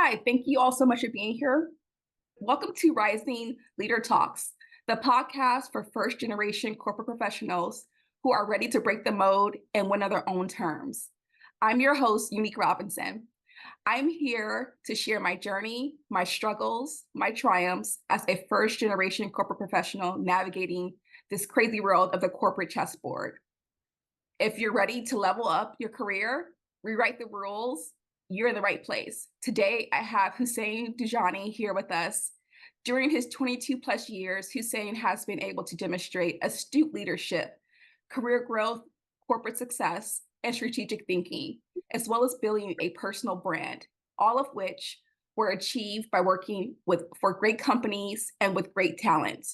Hi, thank you all so much for being here. Welcome to Rising Leader Talks, the podcast for first generation corporate professionals who are ready to break the mode and win on their own terms. I'm your host, Unique Robinson. I'm here to share my journey, my struggles, my triumphs as a first generation corporate professional navigating this crazy world of the corporate chessboard. If you're ready to level up your career, rewrite the rules, you're in the right place. Today, I have Hussein Dajani here with us. During his 22 plus years, Hussein has been able to demonstrate astute leadership, career growth, corporate success, and strategic thinking, as well as building a personal brand, all of which were achieved by working for great companies and with great talent.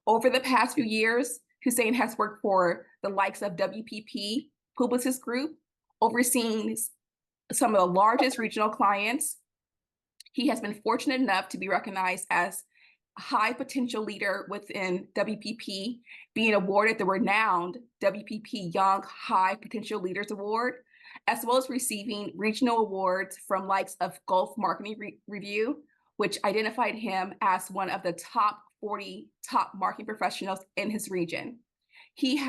Over the past few years, Hussein has worked for the likes of WPP, Publicis Group, overseeing some of the largest regional clients. He has been fortunate enough to be recognized as a high potential leader within WPP, being awarded the renowned WPP Young High Potential Leaders Award, as well as receiving regional awards from likes of Gulf Marketing Review, which identified him as one of the top 40 top marketing professionals in his region. He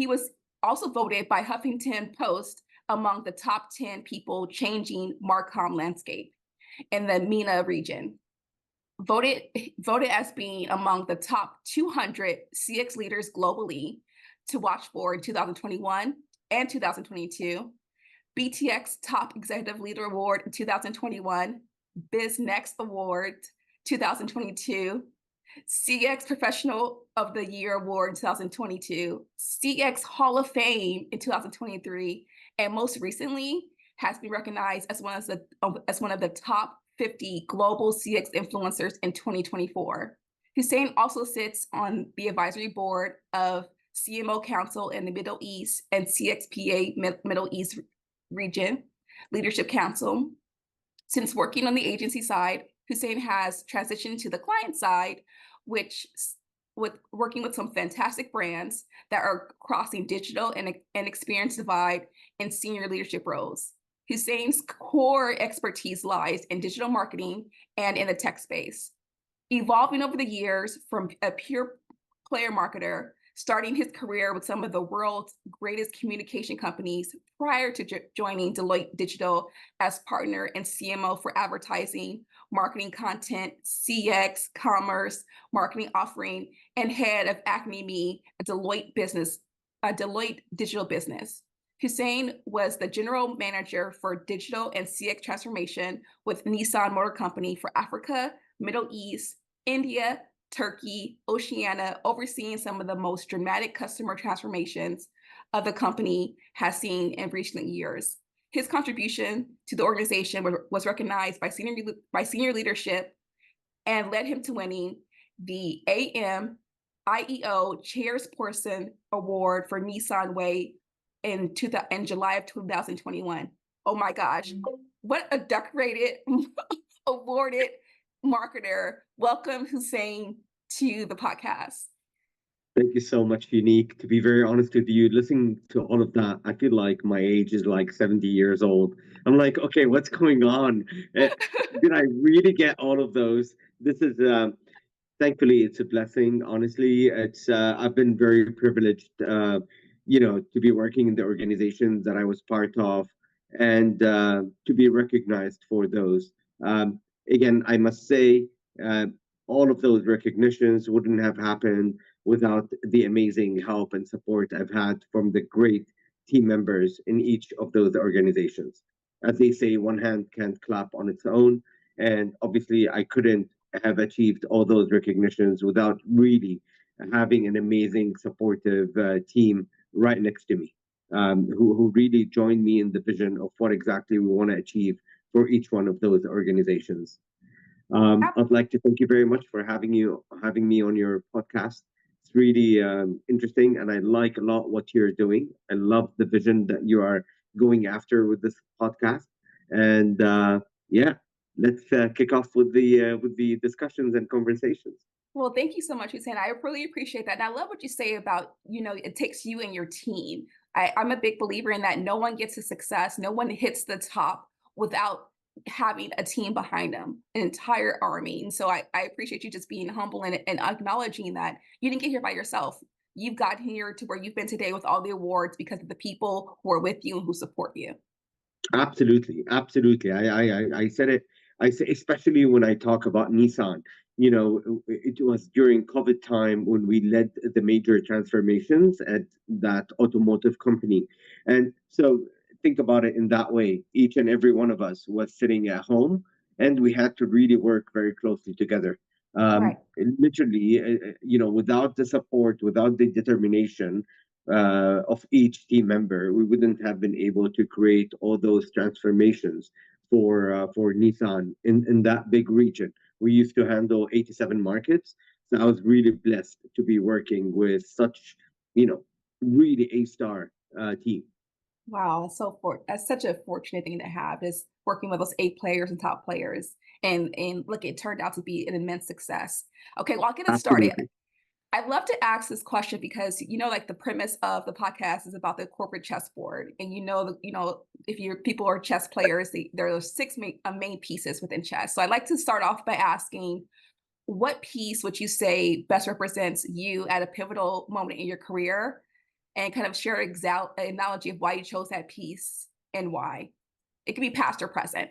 was also voted by Huffington Post among the top 10 people changing Marcom landscape in the MENA region. Voted as being among the top 200 CX leaders globally to watch for in 2021 and 2022. BTX Top Executive Leader Award in 2021, BizNext Award 2022, CX Professional of the Year Award in 2022, CX Hall of Fame in 2023, and most recently has been recognized as one of the top 50 global CX influencers in 2024. Hussein also sits on the advisory board of CMO Council in the Middle East and CXPA Middle East Region Leadership Council. Since working on the agency side, Hussein has transitioned to the client side, with working with some fantastic brands that are crossing digital and experience divide in senior leadership roles. Hussein's core expertise lies in digital marketing and in the tech space, evolving over the years from a pure player marketer, starting his career with some of the world's greatest communication companies prior to joining Deloitte Digital as partner and CMO for advertising, marketing content, CX, commerce, marketing offering, and head of Acme, a Deloitte digital business. Hussein was the general manager for digital and CX transformation with Nissan Motor Company for Africa, Middle East, India, Turkey, Oceania, overseeing some of the most dramatic customer transformations of the company has seen in recent years. His contribution to the organization was recognized by senior leadership and led him to winning the IEO Chairperson Award for Nissan Way in July of 2021. Oh my gosh, what a decorated, awarded marketer. Welcome, Hussein, to the podcast. Thank you so much, Unique. To be very honest with you, listening to all of that, I feel like my age is like 70 years old. I'm like, okay, what's going on? Did I really get all of those? This is, thankfully, it's a blessing. Honestly, I've been very privileged, to be working in the organizations that I was part of and to be recognized for those. Again, I must say, uh, all of those recognitions wouldn't have happened without the amazing help and support I've had from the great team members in each of those organizations. As they say, one hand can't clap on its own. And obviously, I couldn't have achieved all those recognitions without really having an amazing, supportive team right next to me, who really joined me in the vision of what exactly we want to achieve for each one of those organizations. I'd like to thank you very much for having me on your podcast. It's really interesting, and I like a lot what you're doing. I love the vision that you are going after with this podcast. And yeah, let's kick off with the discussions and conversations. Well, thank you so much, Hussein. I really appreciate that. And I love what you say about, it takes you and your team. I'm a big believer in that no one gets to success, no one hits the top without having a team behind them, an entire army. And so I appreciate you just being humble and acknowledging that you didn't get here by yourself. You've gotten here to where you've been today with all the awards because of the people who are with you and who support you. Absolutely, absolutely. I said it. I say, especially when I talk about Nissan. It was during COVID time when we led the major transformations at that automotive company, and so think about it in that way. Each and every one of us was sitting at home, and we had to really work very closely together. Right. Literally, without the support, without the determination, of each team member, we wouldn't have been able to create all those transformations for Nissan in that big region. We used to handle 87 markets, so I was really blessed to be working with such, you know, really A-star team. Wow, that's such a fortunate thing to have is working with those A players and top players. And look, it turned out to be an immense success. Okay, well, I'll get it started. Absolutely, I'd love to ask this question because like the premise of the podcast is about the corporate chessboard, and if your people are chess players, there are six main pieces within chess. So I'd like to start off by asking, what piece would you say best represents you at a pivotal moment in your career, and kind of share an analogy of why you chose that piece and why. It can be past or present.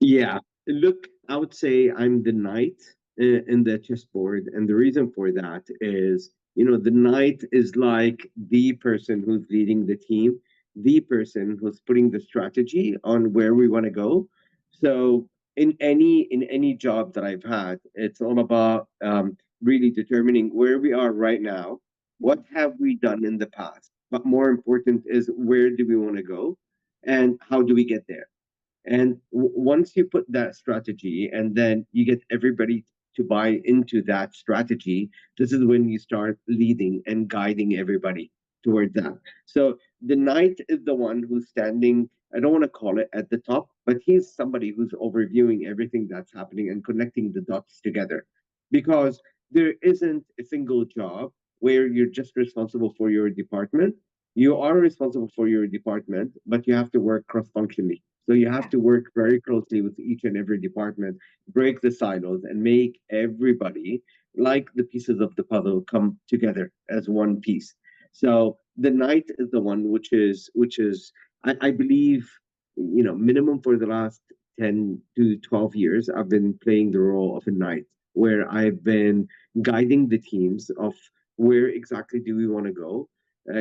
yeah. Look, I would say I'm the knight in the chessboard, and the reason for that is, the knight is like the person who's leading the team, the person who's putting the strategy on where we want to go. So in any job that I've had, it's all about really determining where we are right now, what have we done in the past, but more important is where do we want to go, and how do we get there. And once you put that strategy and then you get everybody to buy into that strategy, this is when you start leading and guiding everybody towards that. So the knight is the one who's standing, I don't want to call it at the top, but he's somebody who's overviewing everything that's happening and connecting the dots together. Because there isn't a single job where you're just responsible for your department. You are responsible for your department, but you have to work cross functionally. So you have Yeah. to work very closely with each and every department, break the silos, and make everybody, like the pieces of the puzzle, come together as one piece. So the knight is the one which is I believe, minimum for the last 10 to 12 years, I've been playing the role of a knight, where I've been guiding the teams of where exactly do we want to go,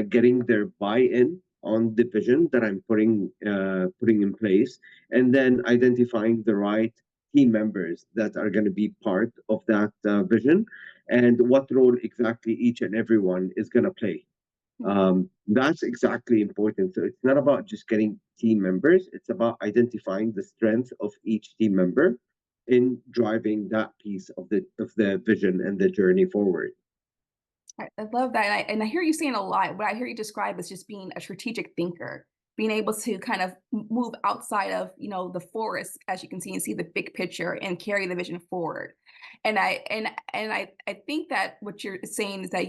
getting their buy-in on the vision that I'm putting in place, and then identifying the right team members that are going to be part of that vision, and what role exactly each and everyone is going to play. That's exactly important. So it's not about just getting team members; it's about identifying the strength of each team member in driving that piece of the vision and the journey forward. I love that. And I hear you saying a lot. What I hear you describe is just being a strategic thinker, being able to kind of move outside of, the forest, as you can see, and see the big picture and carry the vision forward. And I think that what you're saying is that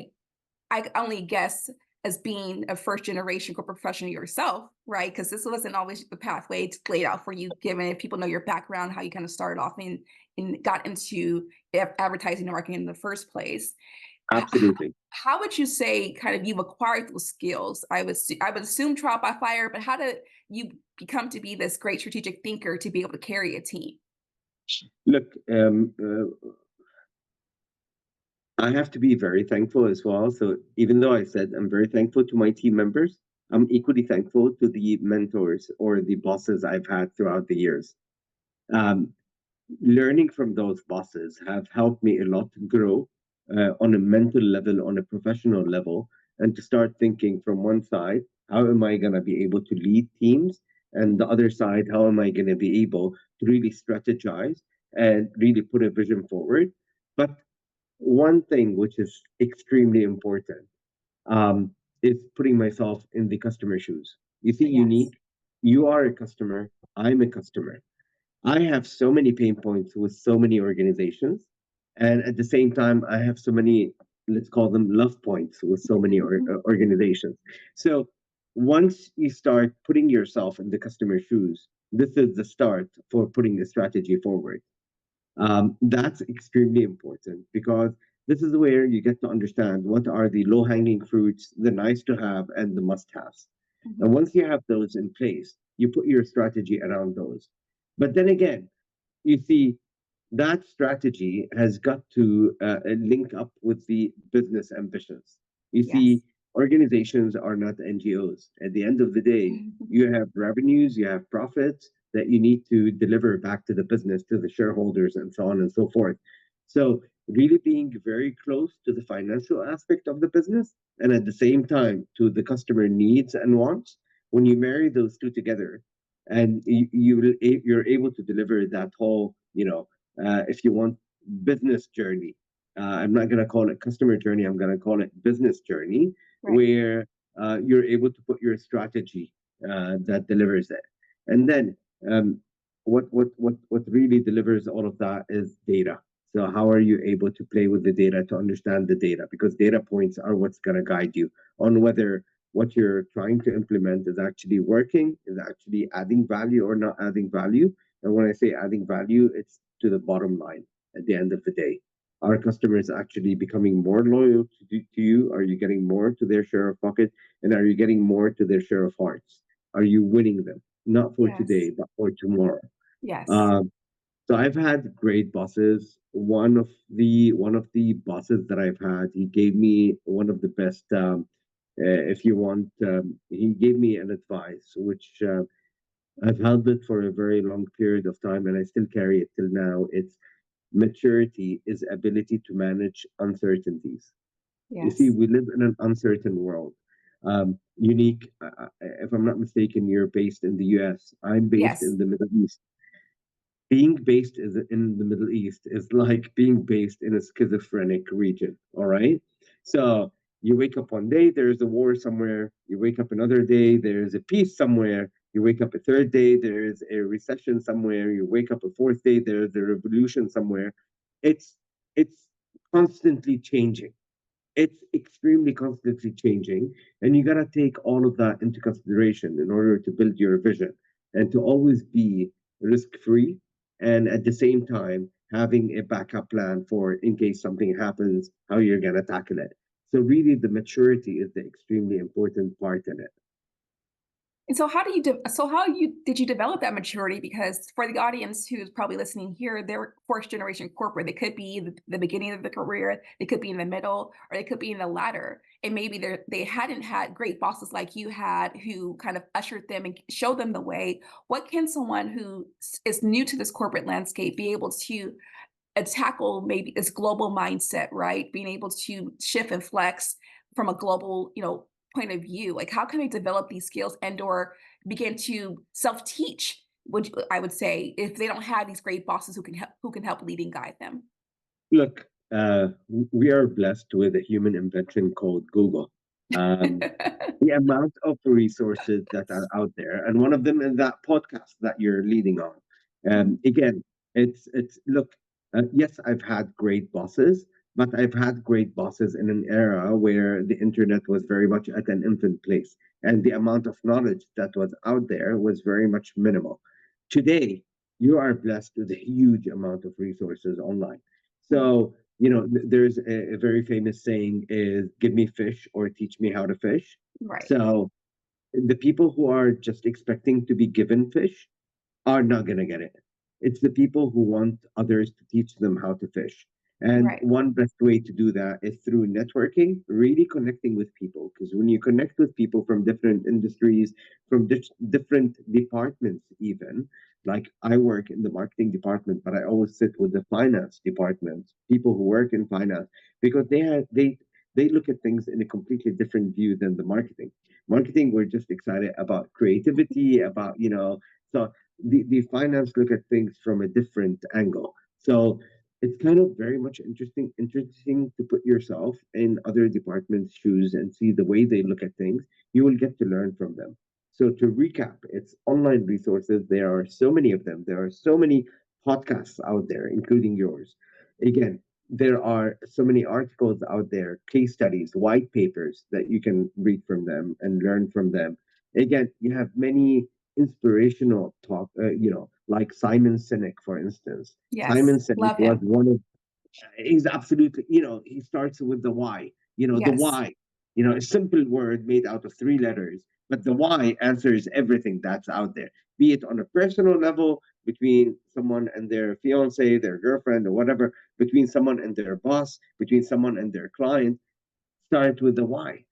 I only guess as being a first generation corporate professional yourself, right? Because this wasn't always the pathway laid out for you, given if people know your background, how you kind of started off and got into advertising and marketing in the first place. Absolutely. How would you say kind of you've acquired those skills? I would assume trial by fire, but how did you become to be this great strategic thinker to be able to carry a team? Look, I have to be very thankful as well. So even though I said I'm very thankful to my team members, I'm equally thankful to the mentors or the bosses I've had throughout the years. Um, Learning from those bosses have helped me a lot to grow on a mental level, on a professional level, and to start thinking from one side, how am I going to be able to lead teams? And the other side, how am I going to be able to really strategize and really put a vision forward? But one thing which is extremely important um, is putting myself in the customer shoes. You see, Yes. unique, you are a customer, I'm a customer. I have so many pain points with so many organizations. And at the same time, I have so many, let's call them love points with so many organizations. So once you start putting yourself in the customer shoes, this is the start for putting the strategy forward. That's extremely important because this is where you get to understand what are the low hanging fruits, the nice to have, and the must haves. And Mhm. once you have those in place, you put your strategy around those. But then again, you see, that strategy has got to link up with the business ambitions. You see, Yes. organizations are not NGOs. At the end of the day, you have revenues, you have profits that you need to deliver back to the business, to the shareholders, and so on and so forth. So, really being very close to the financial aspect of the business and at the same time to the customer needs and wants, when you marry those two together, and you're able to deliver that whole, if you want, business journey. I'm not going to call it customer journey, I'm going to call it business journey, Right. where you're able to put your strategy that delivers it. And then um, what really delivers all of that is data. So how are you able to play with the data to understand the data? Because data points are what's going to guide you on whether what you're trying to implement is actually working, is actually adding value or not adding value. And when I say adding value, it's to the bottom line at the end of the day. Are customers actually becoming more loyal to you? Are you getting more to their share of pocket? And are you getting more to their share of hearts? Are you winning them? Not for Yes. today, but for tomorrow. Yes. Um, so I've had great bosses. One of the bosses that I've had, he gave me one of the best. If you want, he gave me an advice which I've held it for a very long period of time, and I still carry it till now. It's maturity is ability to manage uncertainties. You see, Yes. we live in an uncertain world. Unique, if I'm not mistaken, you're based in the US. I'm based Yes. in the Middle East. Being based in the Middle East is like being based in a schizophrenic region. All right. So you wake up one day, there's a war somewhere. You wake up another day, there's a peace somewhere. You wake up a third day, there's a recession somewhere. You wake up a fourth day, there's a revolution somewhere. It's it's constantly changing. It's extremely constantly changing, and you got to take all of that into consideration in order to build your vision and to always be risk free, and at the same time having a backup plan for in case something happens, how you're going to tackle it. So really the maturity is the extremely important part in it. And so how did you develop that maturity? Because for the audience who's probably listening here, they're first generation corporate. They could be the beginning of the career, they could be in the middle, or they could be in the latter. And maybe they hadn't had great bosses like you had who kind of ushered them and showed them the way. What can someone who is new to this corporate landscape be able to tackle maybe this global mindset, right? Being able to shift and flex from a global, point of view. Like how can they develop these skills and or begin to self-teach, I would say, if they don't have these great bosses who can help lead and guide them. Look, we are blessed with a human invention called Google. Um, the amount of resources that are out there, and one of them is that podcast that you're leading on. Mhm. Again, it's look. Yes, I've had great bosses, but I've had great bosses in an era where the internet was very much at an infant place, and the amount of knowledge that was out there was very much minimal. Today, you are blessed with a huge amount of resources online. Mhm. So there's a very famous saying is give me fish or teach me how to fish. Right, So the people who are just expecting to be given fish are not going to get it. It's the people who want others to teach them how to fish. And right, one best way to do that is through networking, really connecting with people. Because when you connect with people from different industries, from different departments, even like I work in the marketing department, but I always sit with the finance department, people who work in finance, because they look at things in a completely different view than the marketing. Marketing, we're just excited about creativity, about so the finance look at things from a different angle. So it's kind of very much interesting to put yourself in other departments' shoes and see the way they look at things. You will get to learn from them. So to recap, it's online resources. There are so many of them. There are so many podcasts out there, including yours. Again, there are so many articles out there, case studies, white papers that you can read from them and learn from them. Again, you have many inspirational talk, like Simon Sinek, for instance. Simon Yes. Sinek Love was him. one of, he's absolutely, he starts with the why, the Yes. why, a simple word made out of three letters, but the why answers everything that's out there, be it on a personal level, between someone and their fiance, their girlfriend, or whatever, between someone and their boss, between someone and their client. Start with the why.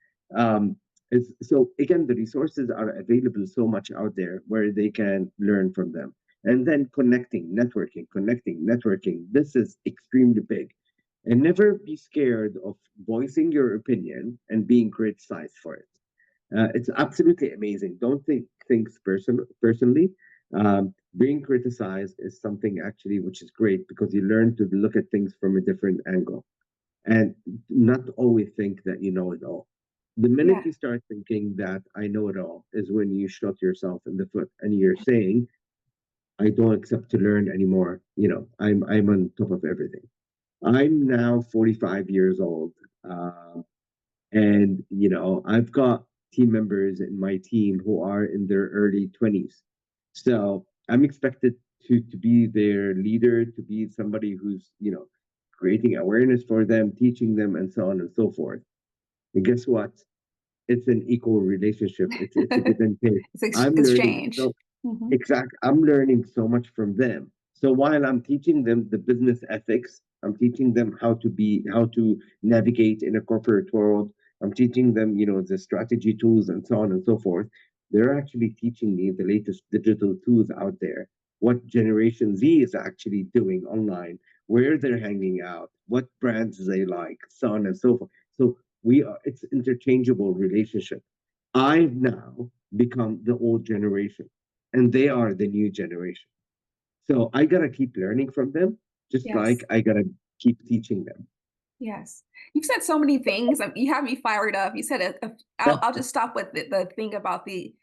So again, the resources are available so much out there where they can learn from them. And then connecting. This is extremely big. And never be scared of voicing your opinion and being criticized for it. It's absolutely amazing. Don't think things personally. Being criticized is something actually which is great because you learn to look at things from a different angle and not always think that you know it all. The minute Yeah. you start thinking that I know it all is when you shot yourself in the foot and you're saying, I don't accept to learn anymore. I'm on top of everything. I'm now 45 years old. And I've got team members in my team who are in their early 20s. So I'm expected to be their leader, to be somebody who's, creating awareness for them, teaching them, and so on and so forth. And guess what? It's an equal relationship. It's a give and take. It's I'm learning exchange. so Hmm. Exact. I'm learning so much from them. So while I'm teaching them the business ethics, I'm teaching them how to navigate in a corporate world. I'm teaching them, the strategy tools and so on and so forth. They're actually teaching me the latest digital tools out there, what Generation Z is actually doing online, where they're hanging out, what brands they like, so on and so forth. So it's interchangeable relationship. I've now become the old generation and they are the new generation. So I gotta keep learning from them, just like Yes. I gotta keep teaching them. Yes. You've said so many things. You have me fired up. You said I'll just stop with the thing about the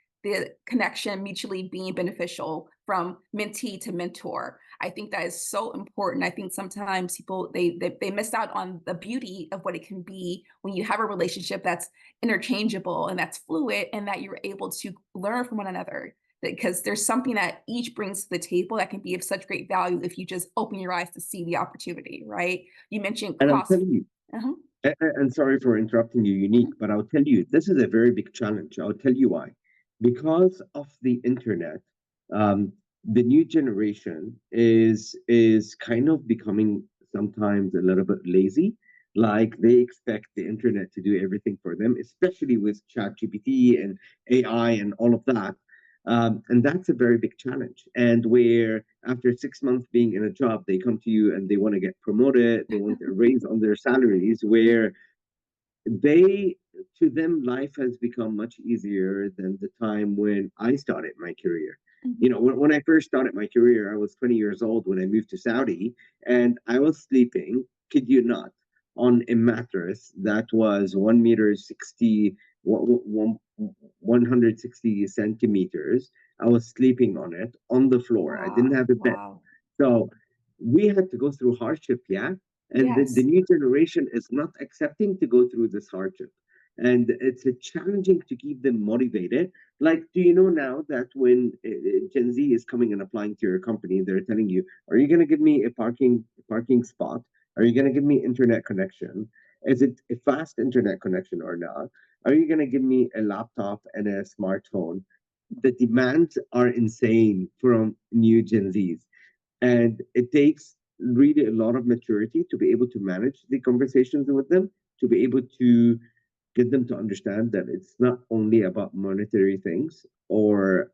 connection mutually being beneficial from mentee to mentor. I think that is so important. I think sometimes people they miss out on the beauty of what it can be when you have a relationship that's interchangeable and that's fluid and that you're able to learn from one another. Because there's something that each brings to the table that can be of such great value if you just open your eyes to see the opportunity, right? You mentioned And I'm cross. telling you, Uh-huh. and sorry for interrupting you, Unique, but I'll tell you, this is a very big challenge. I'll tell you why. Because of the internet, um, the new generation is kind of becoming sometimes a little bit lazy. Like they expect the internet to do everything for them, especially with ChatGPT and AI and all of that. And that's a very big challenge. And where after 6 months being in a job, they come to you and they want to get promoted, they want a raise on their salaries, where they to them life has become much easier than the time when I started my career. Mhm. When I first started my career, I was 20 years old when I moved to Saudi, and I was sleeping, kid you not, on a mattress that was 1 meter 60 160 centimeters. I was sleeping on it on the floor. I didn't Wow. have a bed. Wow. So we had to go through hardship, yeah. And the Yes. new generation is not accepting to go through this hardship. And it's a challenging to keep them motivated. Like, do you know now that when Gen Z is coming and applying to your company, they're telling you, are you going to give me a parking spot? Are you going to give me internet connection? Is it a fast internet connection or not? Are you going to give me a laptop and a smartphone? The demands are insane from new Gen Zs. And it takes really a lot of maturity to be able to manage the conversations with them, to be able to get them to understand that it's not only about monetary things or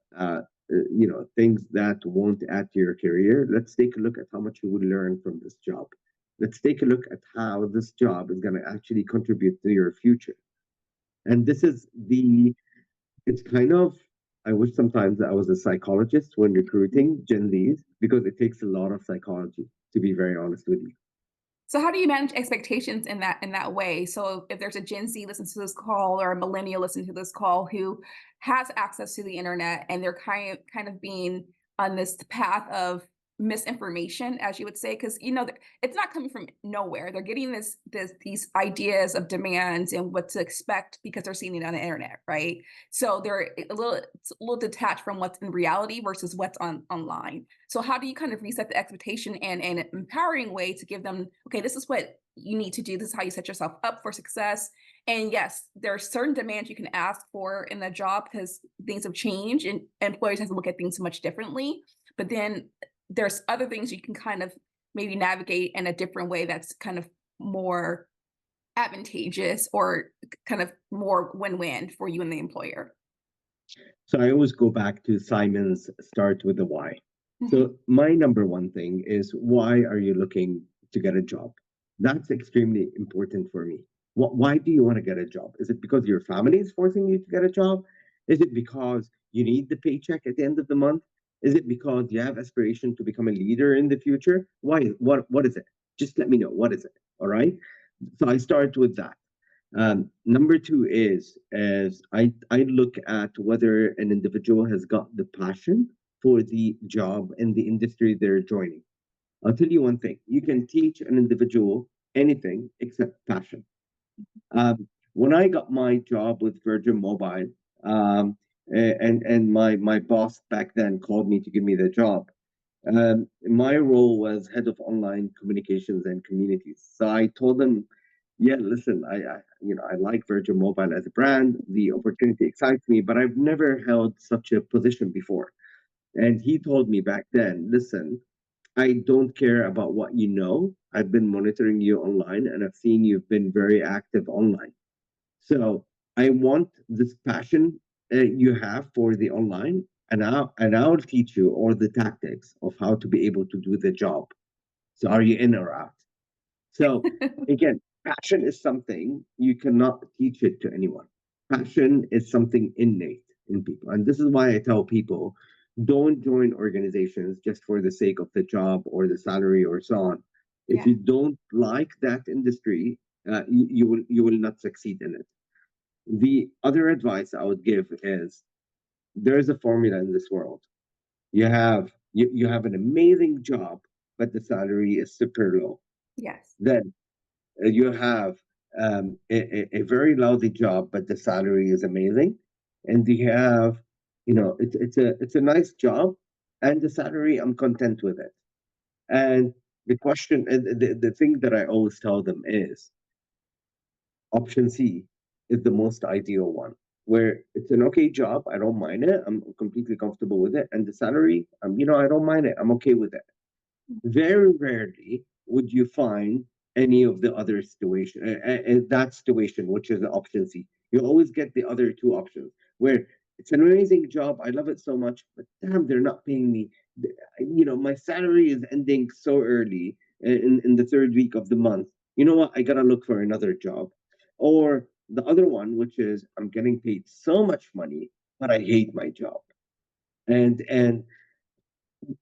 things that won't add to your career. Let's take a look at how much you will learn from this job. Let's take a look at how this job is going to actually contribute to your future. And this is the it's kind of, I wish sometimes I was a psychologist when recruiting Gen Zs because it takes a lot of psychology, to be very honest with you. So how do you manage expectations in that way? So if there's a Gen Z listens to this call or a millennial listen to this call who has access to the internet and they're kind of being on this path of misinformation, as you would say, because it's not coming from nowhere. They're getting these ideas of demands and what to expect because they're seeing it on the internet, right? So they're it's a little detached from what's in reality versus what's online. So how do you kind of reset the expectation and an empowering way to give them, okay, this is what you need to do. This is how you set yourself up for success. And yes, there are certain demands you can ask for in the job because things have changed and employers have to look at things much differently. But then there's other things you can kind of maybe navigate in a different way that's kind of more advantageous or kind of more win-win for you and the employer. So I always go back to Simon's start with the why. Mhm. So my number one thing is, why are you looking to get a job? That's extremely important for me. Why do you want to get a job? Is it because your family is forcing you to get a job? Is it because you need the paycheck at the end of the month? Is it because you have aspiration to become a leader in the future? Why? What is it? Just let me know. What is it? All right. So I start with that. Number two is I look at whether an individual has got the passion for the job and the industry they're joining. I'll tell you one thing: you can teach an individual anything except passion. When I got my job with Virgin Mobile, and my boss back then called me to give me the job. My role was head of online communications and communities. So I told them, yeah, listen, I like Virgin Mobile as a brand. The opportunity excites me, but I've never held such a position before. And he told me back then, listen, I don't care about what you know. I've been monitoring you online and I've seen you've been very active online. So I want this passion you have for the online, and I'll teach you all the tactics of how to be able to do the job. So are you in or out? So again, passion is something you cannot teach it to anyone. Passion is something innate in people. And this is why I tell people, don't join organizations just for the sake of the job or the salary or so on. If Yeah. you don't like that industry, you will not succeed in it. The other advice I would give is, there is a formula in this world. You have an amazing job, but the salary is super low. Yes. Then you have a very lousy job, but the salary is amazing, and you have, it's a nice job, and the salary, I'm content with it. And the question, the thing that I always tell them is, option C is the most ideal one, where it's an okay job. I don't mind it. I'm completely comfortable with it. And the salary, I don't mind it. I'm okay with it. Very rarely would you find any of the other situation, that situation, which is the option C. You always get the other two options where it's an amazing job. I love it so much, but damn, they're not paying me. My salary is ending so early in the third week of the month. You know what? I gotta look for another job. Or the other one, which is, I'm getting paid so much money, but I hate my job. And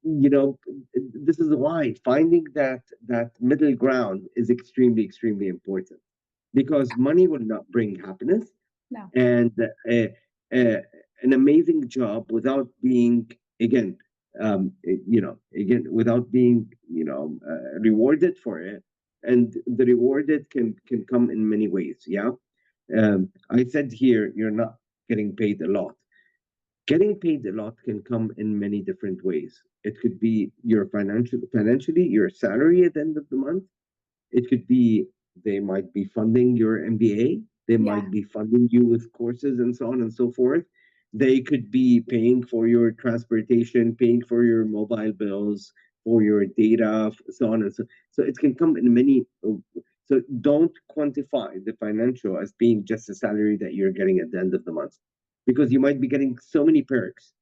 you know this is why finding that middle ground is extremely important, because money will not bring happiness, No. and uh, an amazing job without being, again, again, without being, rewarded for it. And the rewarded can come in many ways. Yeah. I said here, you're not getting paid a lot. Getting paid a lot can come in many different ways. It could be your financially, your salary at the end of the month. It could be, they might be funding your MBA. They Yeah. might be funding you with courses and so on and so forth. They could be paying for your transportation, paying for your mobile bills, for your data, so on and so. So it can come in many. So don't quantify the financial as being just a salary that you're getting at the end of the month, because you might be getting so many perks,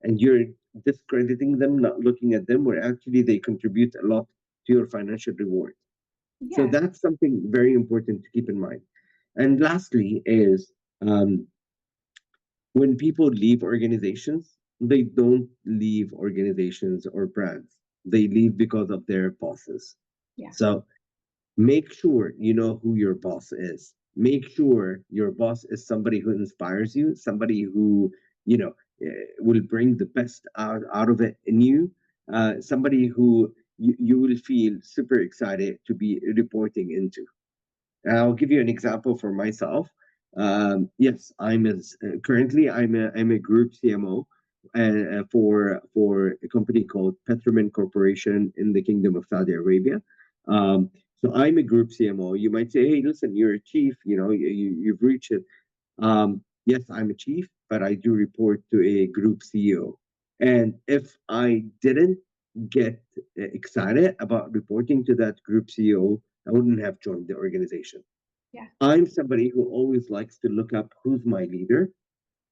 and you're discrediting them, not looking at them, where actually they contribute a lot to your financial reward. So Yeah. that's something very important to keep in mind. And lastly is, when people leave organizations, they don't leave organizations or brands. They leave because of their bosses. Yeah. So make sure you know who your boss is. Make sure your boss is somebody who inspires you, somebody who, will bring the best out of it in you. somebody who you will feel super excited to be reporting into. I'll give you an example for myself. Yes, currently I'm a group CMO for a company called Petromin Corporation in the Kingdom of Saudi Arabia. So I'm a group CMO. You might say, "Hey, listen, you're a chief. You've reached it." Yes, I'm a chief, but I do report to a group CEO. And if I didn't get excited about reporting to that group CEO, I wouldn't have joined the organization. Yeah. I'm somebody who always likes to look up who's my leader.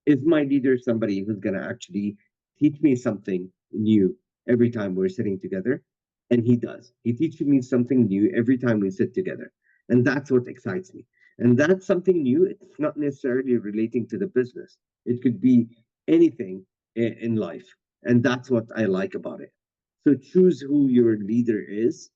Is my leader somebody who's going to actually teach me something new every time we're sitting together? And he does. He teaches me something new every time we sit together. And that's what excites me. And that's something new. It's not necessarily relating to the business, it could be anything in life. And that's what I like about it. So choose who your leader is,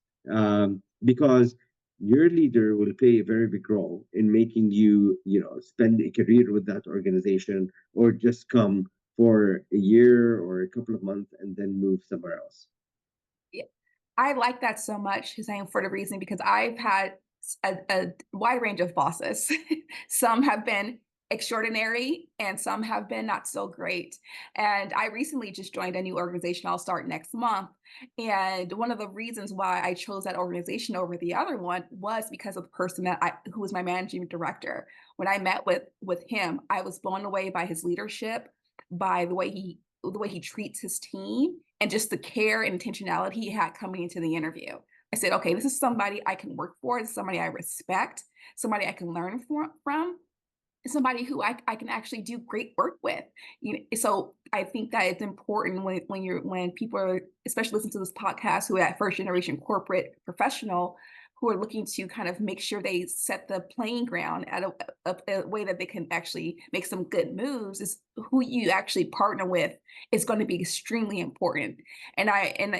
because your leader will play a very big role in making you, spend a career with that organization, or just come for a year or a couple of months and then move somewhere else. Yeah. I like that so much, Hussein, for the reason because I've had a wide range of bosses. Some have been extraordinary and some have been not so great. And I recently just joined a new organization. I'll start next month. And one of the reasons why I chose that organization over the other one was because of the person who was my managing director. When I met with him, I was blown away by his leadership, by the way he treats his team, and just the care and intentionality he had coming into the interview. I said, okay, this is somebody I can work for. This is somebody I respect, somebody I can learn from, somebody who I can actually do great work with. So I think that it's important when people are, especially listen to this podcast, who are that first generation corporate professional, who are looking to kind of make sure they set the playing ground at a way that they can actually make some good moves, is who you actually partner with is going to be extremely important. And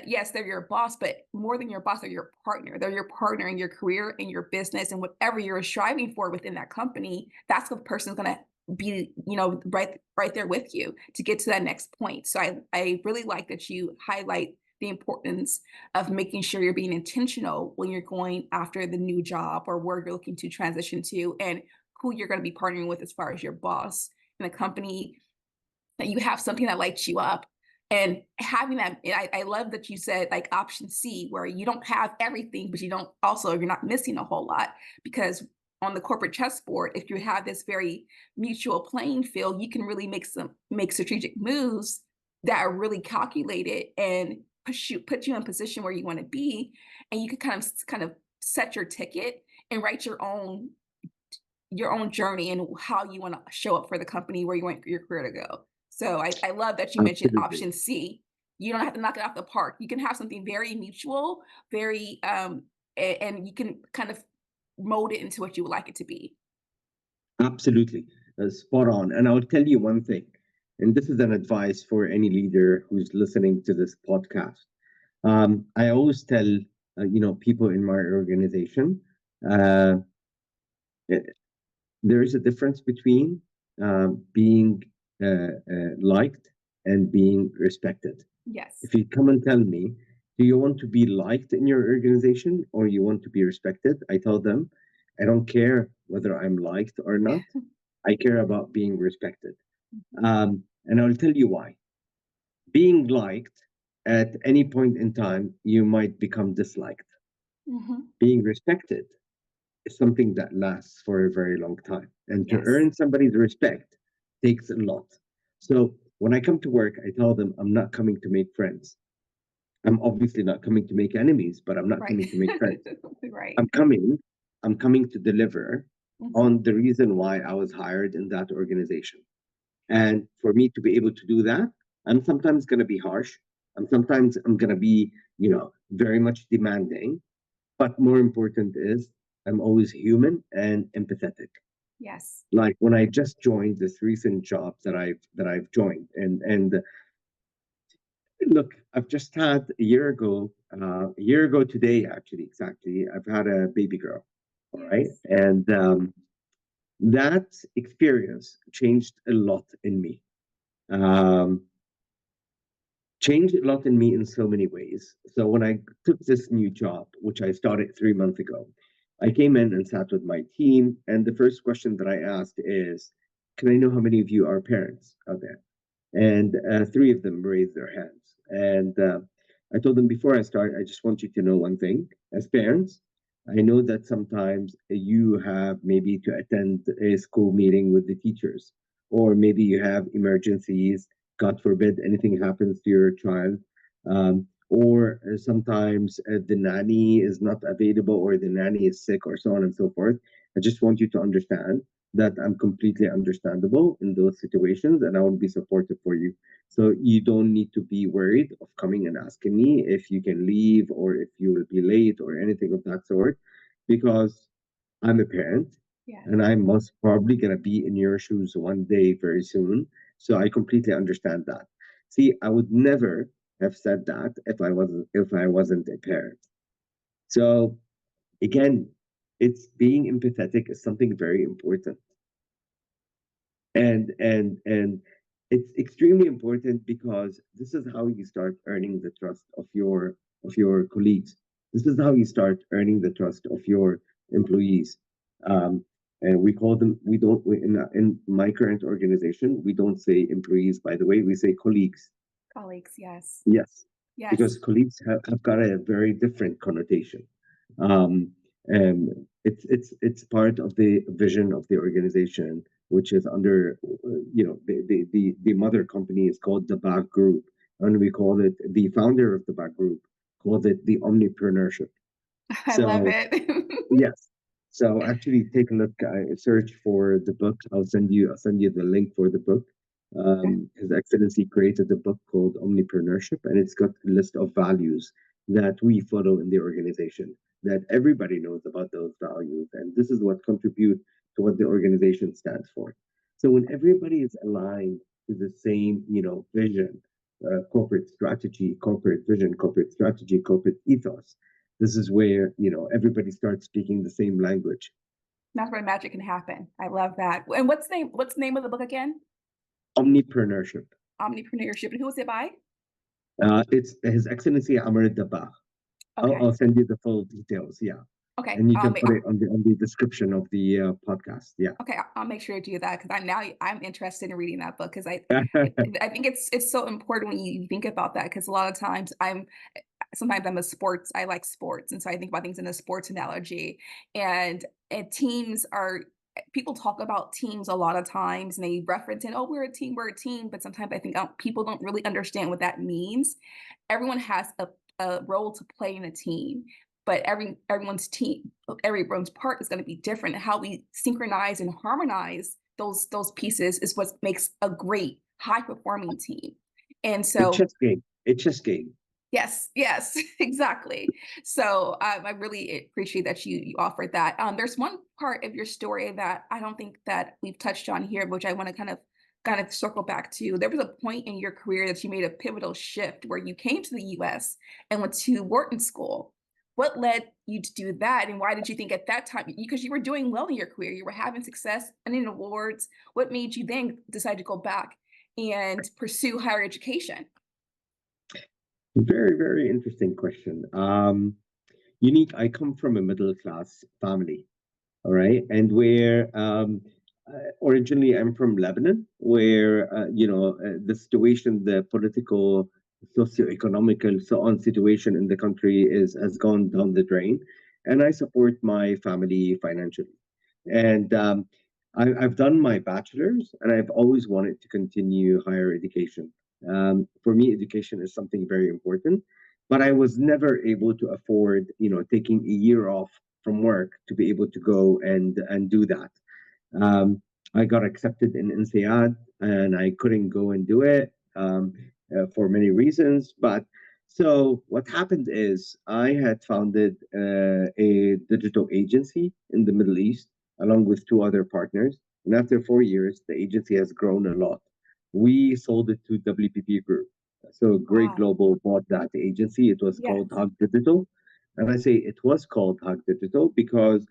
yes, they're your boss, but more than your boss, they're your partner. They're your partner in your career, in your business, and whatever you're striving for within that company. That's what the person's going to be, right there with you to get to that next point. So I really like that you highlight the importance of making sure you're being intentional when you're going after the new job or where you're looking to transition to, and who you're going to be partnering with as far as your boss in a company, that you have something that lights you up. And having that, I love that you said like option C, where you don't have everything, but you're not missing a whole lot. Because on the corporate chessboard, if you have this very mutual playing field, you can really make strategic moves that are really calculated and put you in a position where you want to be. And you can kind of set your ticket and write your own journey and how you want to show up for the company, where you want your career to go. So I love that you mentioned Absolutely. option C. You don't have to knock it out the park. You can have something very mutual, very and you can kind of mold it into what you would like it to be. Absolutely. Spot on. And I'll tell you one thing, and this is an advice for any leader who's listening to this podcast. I always tell people in my organization, uh, eh, there is a difference between being liked and being respected. Yes. If you come and tell me, do you want to be liked in your organization or you want to be respected? I tell them, I don't care whether I'm liked or not. I care about being respected. And I'll tell you why. Being liked at any point in time, you might become disliked. Hmm. Being respected is something that lasts for a very long time. And to Yes. earn somebody's respect takes a lot. So when I come to work, I tell them I'm not coming to make friends. I'm obviously not coming to make enemies, but I'm not Right. coming to make friends. Right. I'm coming, I'm coming to deliver Hmm. on the reason why I was hired in that organization. And for me to be able to do that, I'm sometimes going to be harsh. I'm going to be, very much demanding. But more important is I'm always human and empathetic. Yes. Like when I just joined this recent job that I've joined, and look, I've just had a year ago today, actually, exactly, I've had a baby girl. All right. Yes. And that experience changed a lot in me. Um, changed a lot in me in so many ways. So when I took this new job, which I started 3 months ago, I came in and sat with my team, and the first question that I asked is, "Can I know how many of you are parents out there?" And three of them raised their hands. And I told them before I start, I just want you to know one thing. As parents, I know that sometimes you have maybe to attend a school meeting with the teachers, or maybe you have emergencies. God forbid anything happens to your child. Or sometimes the nanny is not available, or the nanny is sick, or so on and so forth. I just want you to understand that I'm completely understandable in those situations, and I will be supportive for you. So you don't need to be worried of coming and asking me if you can leave or if you will be late or anything of that sort, because I'm a parent Yeah. and I'm most probably going to be in your shoes one day very soon. So I completely understand that. See, I would never have said that if I wasn't a parent. So again, it's being empathetic is something very important, and it's extremely important because this is how you start earning the trust of your colleagues. This is how you start earning the trust of your employees. And we call them, in my current organization, we don't say employees, by the way, we say colleagues. Colleagues, yes. Yes, Yes. because colleagues have got a very different connotation. Um, and it's part of the vision of the organization, which is under, the mother company is called the Back Group, and we call it, the founder of the Back Group called it the omnipreneurship. I love So it. yes. So actually, take a look. Search for the book. I'll send you the link for the book. His Excellency created a book called Omnipreneurship, and it's got a list of values that we follow in the organization. That everybody knows about those values, and this is what contribute to what the organization stands for. So when everybody is aligned to the same, vision, corporate strategy, corporate vision, corporate strategy, corporate ethos, this is where everybody starts speaking the same language. That's where magic can happen. I love that. And what's the name of the book again? Omnipreneurship. Omnipreneurship. And who is it by? It's His Excellency Amr Dabah. I'll, Okay. I'll send you the full details. Yeah, Okay. and you can put it on the description of the podcast. Yeah. Okay, I'll make sure to do that because I'm interested in reading that book because I think it's so important when you think about that because a lot of times I like sports, and so I think about things in a sports analogy. And teams are people talk about teams a lot of times, and they reference in, oh, we're a team. But sometimes I think people don't really understand what that means. Everyone has a role to play in a team, but everyone's part is going to be different. How we synchronize and harmonize those pieces is what makes a great high performing team. And It's so just game. It's just game. yes, yes, exactly. So I really appreciate that you offered that. There's one part of your story that I don't think that we've touched on here, which I want to kind of circle back to. There was a point in your career that you made a pivotal shift where you came to the U.S. and went to Wharton School. What led you to do that, and why did you think at that time, because you were doing well in your career, you were having success, winning awards, what made you then decide to go back and pursue higher education? Very, very interesting question. Unique. I come from a middle class family. All right, and where originally I'm from Lebanon, where the situation, the political, socio-economical, so on situation in the country is has gone down the drain, and I support my family financially, and I've done my bachelor's, and I've always wanted to continue higher education. For me, education is something very important, but I was never able to afford, taking a year off from work to be able to go and do that. Um, I got accepted in INSEAD and I couldn't go and do it for many reasons. But so what happened is I had founded a digital agency in the Middle East along with two other partners. And after 4 years, the agency has grown a lot. We sold it to WPP Group. So Great Wow. Global bought that agency. It was called Yes. Hug Digital. And I say it was called Hug Digital because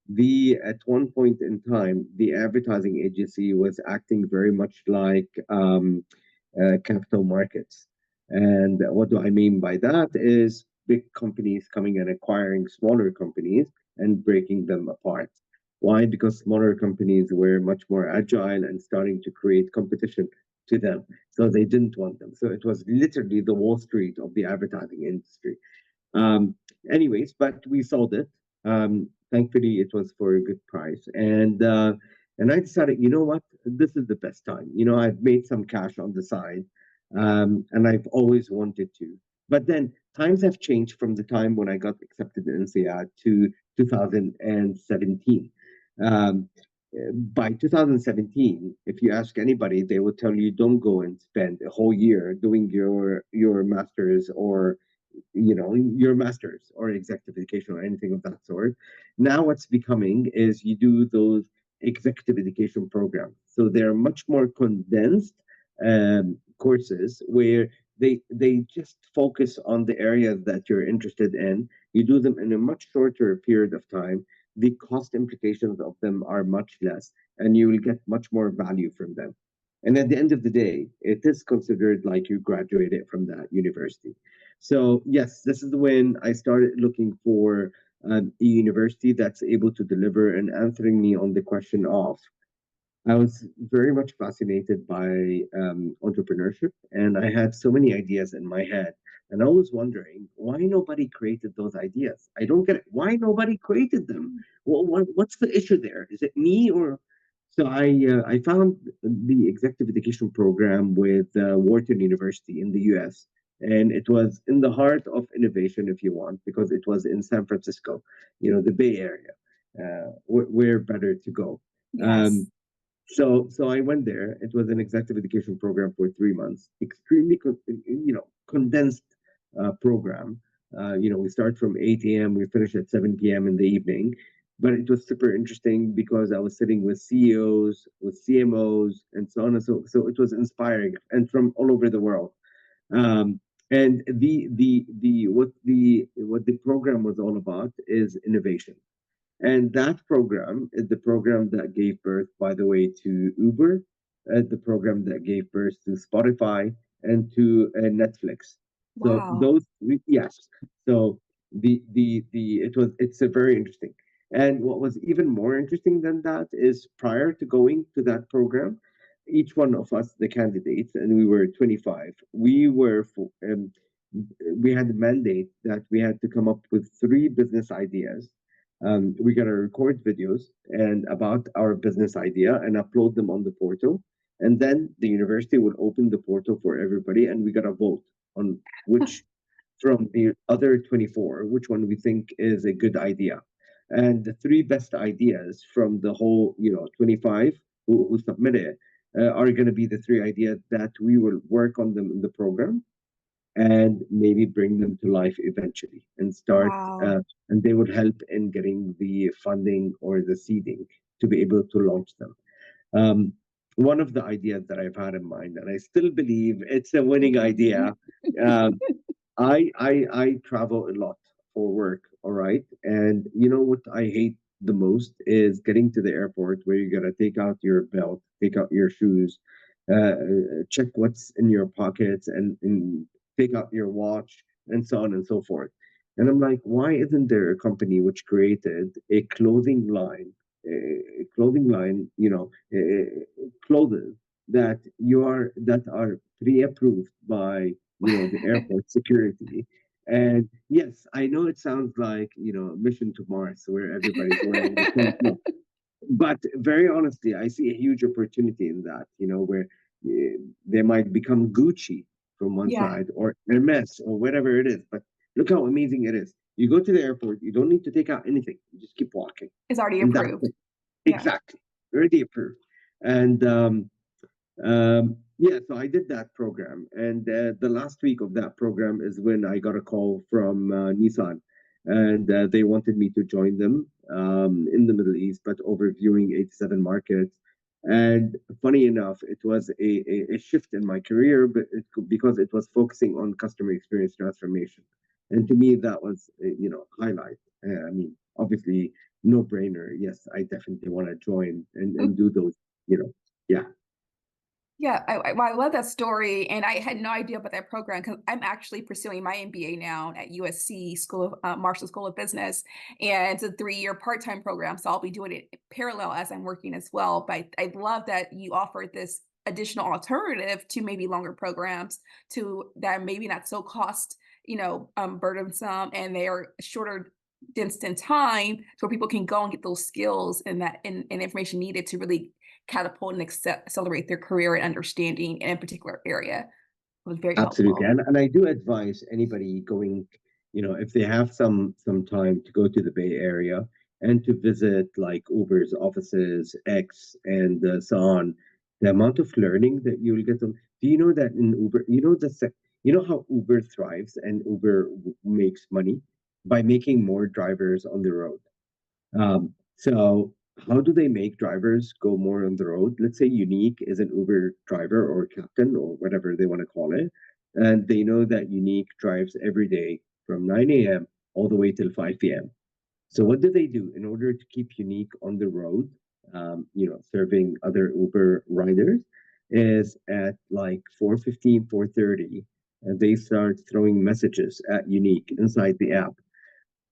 the at one point in time, the advertising agency was acting very much like capital markets. And what do I mean by that is big companies coming and acquiring smaller companies and breaking them apart. Why? Because smaller companies were much more agile and starting to create competition to them. So they didn't want them. So it was literally the Wall Street of the advertising industry. Um, Anyways, but we sold it. Thankfully, it was for a good price, and I decided, you know what, this is the best time. I've made some cash on the side, and I've always wanted to. But then times have changed from the time when I got accepted in NCR to 2017. Um, by 2017, if you ask anybody, they will tell you don't go and spend a whole year doing your masters or your masters or executive education or anything of that sort. Now what's becoming is you do those executive education programs, so they're much more condensed courses where they just focus on the areas that you're interested in. You do them in a much shorter period of time. The cost implications of them are much less, and you will get much more value from them. And at the end of the day, it is considered like you graduated from that university. So yes, this is when I started looking for a university that's able to deliver and answering me on the question of. I was very much fascinated by entrepreneurship, and I had so many ideas in my head. And I was wondering why nobody created those ideas. I don't get it. Why nobody created them? What's the issue there? Is it me or? So I found the executive education program with Wharton University in the U.S. And it was in the heart of innovation, if you want, because it was in San Francisco, the Bay Area. Where better to go? Yes. Um, so I went there. It was an executive education program for 3 months, extremely condensed program. We start from 8 a.m. We finish at 7 p.m. in the evening, but it was super interesting because I was sitting with CEOs, with CMOs, and so on and so. It was inspiring and from all over the world. Um, and what the program was all about is innovation. And that program is the program that gave birth, by the way, to Uber, the program that gave birth to Spotify and to Netflix. So Wow. yes. So it's a very interesting. And what was even more interesting than that is prior to going to that program, each one of us, the candidates, and we were 25, we had a mandate that we had to come up with three business ideas. We got to record videos and about our business idea and upload them on the portal. And then the university would open the portal for everybody, and we got to vote on which from the other 24, which one we think is a good idea. And the three best ideas from the whole, 25 who submitted are going to be the three ideas that we will work on them in the program and maybe bring them to life eventually and start Wow. and they would help in getting the funding or the seeding to be able to launch them. One of the ideas that I've had in mind, and I still believe it's a winning idea. um, I travel a lot for work, all right? And you know what I hate the most is getting to the airport where you gotta take out your belt, take out your shoes, check what's in your pockets, and take out your watch, and so on and so forth. And I'm like, why isn't there a company which created a clothing line, clothes that are pre-approved by the airport security. And yes, I know it sounds like mission to Mars where everybody's wearing the same clothes, but very honestly, I see a huge opportunity in that, where they might become Gucci from one Yeah, side or Hermes or whatever it is. But look how amazing it is. You go to the airport, you don't need to take out anything. You just keep walking, it's already and that's approved. it. Yeah. Exactly, already approved. And yeah, so I did that program, and the last week of that program is when I got a call from Nissan, and they wanted me to join them in the Middle East, but overviewing 87 markets. And funny enough, it was a shift in my career, but because it was focusing on customer experience transformation, and to me that was highlight. I mean, obviously, no brainer. Yes, I definitely want to join and do those. You know, yeah. Yeah, I love that story, and I had no idea about that program because I'm actually pursuing my MBA now at USC School of Marshall School of Business, and it's a 3-year part-time program. So I'll be doing it parallel as I'm working as well. But I love that you offered this additional alternative to maybe longer programs to that maybe not so cost burdensome, and they are shorter distance time so people can go and get those skills and information needed to really catapult and accelerate their career and understanding in a particular area. It was very Absolutely. helpful. And I do advise anybody going, if they have some time to go to the Bay Area and to visit like Uber's offices, X, and so on, the amount of learning that you'll get them. Do you know that in Uber, you know how Uber thrives and Uber makes money by making more drivers on the road? So how do they make drivers go more on the road? Let's say Unique is an Uber driver or captain or whatever they want to call it, and they know that Unique drives every day from 9 a.m. all the way till 5 p.m. So what do they do in order to keep Unique on the road, serving other Uber riders? Is at like 4:15, 4:30, and they start throwing messages at Unique inside the app.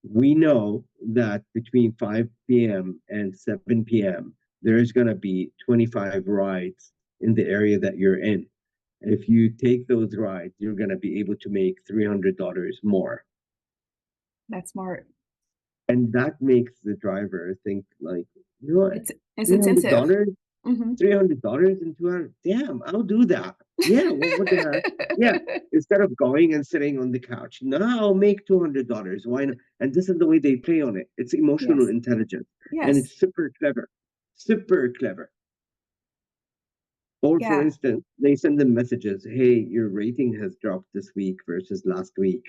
We know that between 5 p.m. and 7 p.m., there's going to be 25 rides in the area that you're in. If you take those rides, you're going to be able to make $300 more. That's smart. And that makes the driver think like, you know what, It's incentive. $300, Mhm. $300 in 2 hours. Damn, I'll do that. Yeah, well, what the heck? Yeah, instead of going and sitting on the couch, no, I'll make $200. Why not? And this is the way they play on it. It's emotional Yes. intelligence, and Yes. it's super clever, super clever. Or for Yeah. instance, they send them messages, hey, your rating has dropped this week versus last week.